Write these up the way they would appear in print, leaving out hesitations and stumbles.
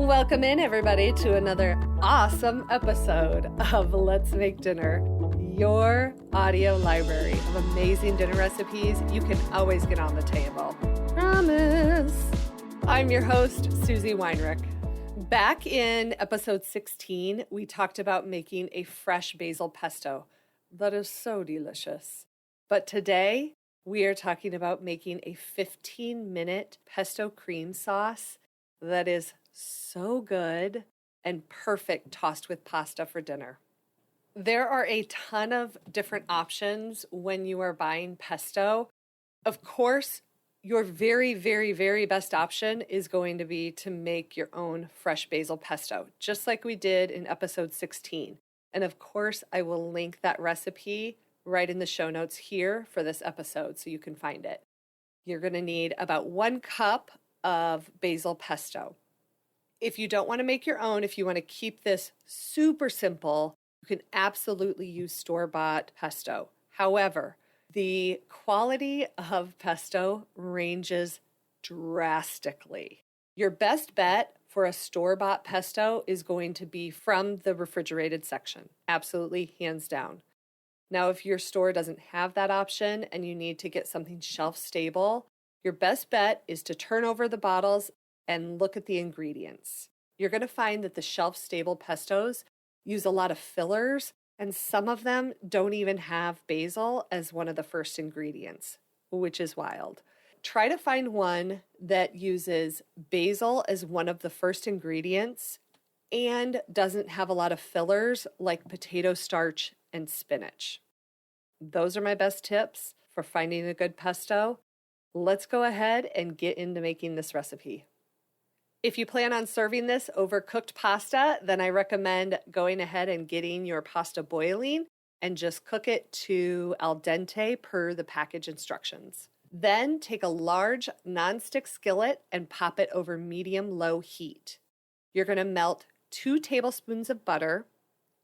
Welcome in, everybody, to another awesome episode of Let's Make Dinner, your audio library of amazing dinner recipes you can always get on the table. Promise. I'm your host, Susie Weinrich. Back in episode 16, we talked about making a fresh basil pesto. That is so delicious. But today, we are talking about making a 15-minute pesto cream sauce that is so good and perfect tossed with pasta for dinner. There are a ton of different options when you are buying pesto. Of course, your very, very, very best option is going to be to make your own fresh basil pesto, just like we did in episode 16. And of course, I will link that recipe right in the show notes here for this episode so you can find it. You're going to need about 1 cup of basil pesto. If you don't want to make your own, if you want to keep this super simple, you can absolutely use store-bought pesto. However, the quality of pesto ranges drastically. Your best bet for a store-bought pesto is going to be from the refrigerated section. Absolutely, hands down. Now, if your store doesn't have that option and you need to get something shelf-stable, your best bet is to turn over the bottles and look at the ingredients. You're going to find that the shelf-stable pestos use a lot of fillers, and some of them don't even have basil as one of the first ingredients, which is wild. Try to find one that uses basil as one of the first ingredients and doesn't have a lot of fillers like potato starch and spinach. Those are my best tips for finding a good pesto. Let's go ahead and get into making this recipe. If you plan on serving this over cooked pasta, then I recommend going ahead and getting your pasta boiling and just cook it to al dente per the package instructions. Then take a large nonstick skillet and pop it over medium-low heat. You're going to melt 2 tablespoons of butter,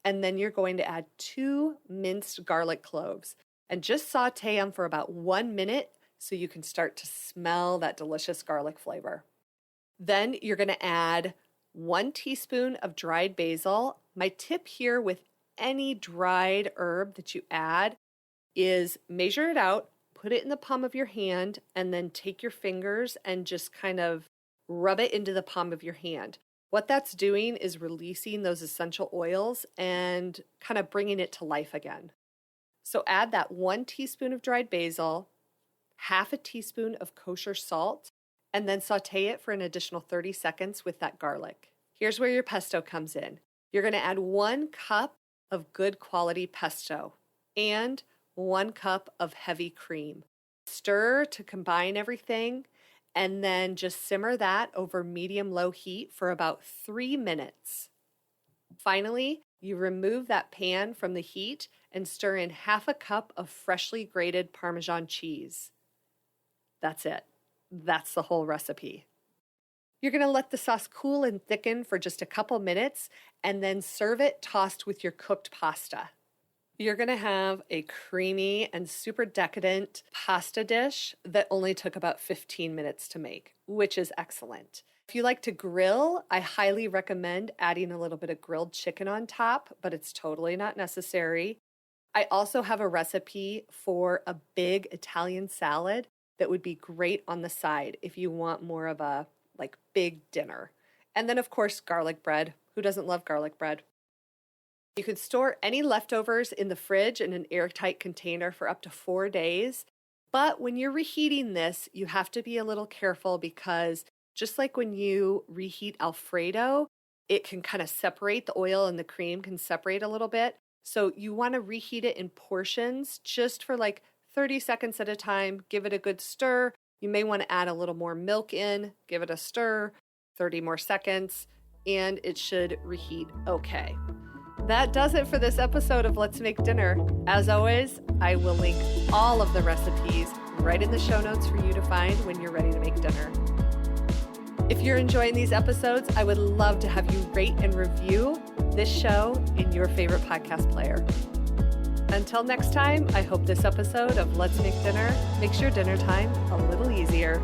and then you're going to add 2 minced garlic cloves and just saute them for about 1 minute so you can start to smell that delicious garlic flavor. Then you're going to add 1 teaspoon of dried basil. My tip here with any dried herb that you add is measure it out, put it in the palm of your hand, and then take your fingers and just kind of rub it into the palm of your hand. What that's doing is releasing those essential oils and kind of bringing it to life again. So add that 1 teaspoon of dried basil, half a teaspoon of kosher salt, and then saute it for an additional 30 seconds with that garlic. Here's where your pesto comes in. You're going to add 1 cup of good quality pesto and 1 cup of heavy cream. Stir to combine everything, and then just simmer that over medium-low heat for about 3 minutes. Finally, you remove that pan from the heat and stir in half a cup of freshly grated Parmesan cheese. That's it. That's the whole recipe. You're going to let the sauce cool and thicken for just a couple minutes and then serve it tossed with your cooked pasta. You're going to have a creamy and super decadent pasta dish that only took about 15 minutes to make, which is excellent. If you like to grill, I highly recommend adding a little bit of grilled chicken on top, but it's totally not necessary. I also have a recipe for a big Italian salad that would be great on the side if you want more of a big dinner. And then, of course, garlic bread. Who doesn't love garlic bread? You can store any leftovers in the fridge in an airtight container for up to 4 days. But when you're reheating this, you have to be a little careful because just like when you reheat Alfredo, it can kind of separate, the oil and the cream can separate a little bit. So you want to reheat it in portions just for 30 seconds at a time. Give it a good stir. You may want to add a little more milk in, give it a stir, 30 more seconds, and it should reheat okay. That does it for this episode of Let's Make Dinner. As always, I will link all of the recipes right in the show notes for you to find when you're ready to make dinner. If you're enjoying these episodes, I would love to have you rate and review this show in your favorite podcast player. Until next time, I hope this episode of Let's Make Dinner makes your dinner time a little easier.